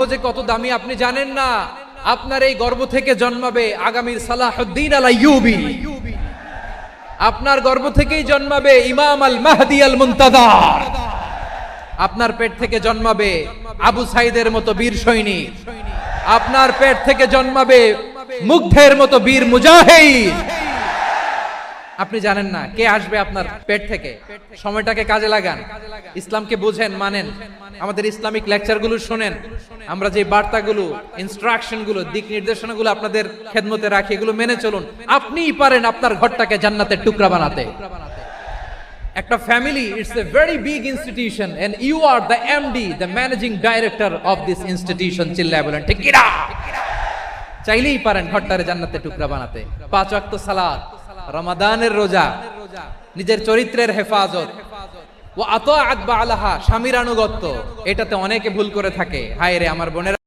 যে কত দামি আপনি জানেন না। আপনার এই গর্ভ থেকে জন্মাবে আগামীর সালাহুদ্দিন আল আইয়ুবী। আপনার গর্ভ থেকেই জন্মাবে ইমাম আল মাহদি আল মুনতাজার। আপনার পেট থেকে জন্মাবে আবু সাইদের মতো বীর সৈনিক। আপনার পেট থেকে জন্মাবে মুগ্ধের মতো বীর মুজাহিদ। আপনি জানেন না কে আসবে আপনার পেট থেকে। সময়টাকে কাজে লাগান, ইসলামকে বুঝেন, মানেন, আমাদের ইসলামিক লেকচারগুলো শুনেন, আমরা যে বার্তাগুলো, ইনস্ট্রাকশনগুলো, দিক নির্দেশনাগুলো আপনাদের খেদমতে রাখি, এগুলো মেনে চলুন। আপনিই পারেন আপনার ঘরটাকে জান্নাতের টুকরা বানাতে। একটা family, it's a very big institution and you are the MD, the managing director of this institution. চিল্লায় বলেন ঠিক কিনা? চাইলেই পারেন ঘরটারে জান্নাতের টুকরা বানাতে। 5 ওয়াক্ত সালাত, রমাদানের রোজা, নিজের চরিত্রের হেফাজত, ও আতাআত বালাহা, স্বামীর আনুগত্য, এটাতে অনেকে ভুল করে থাকে। হায় রে আমার বোনেরা।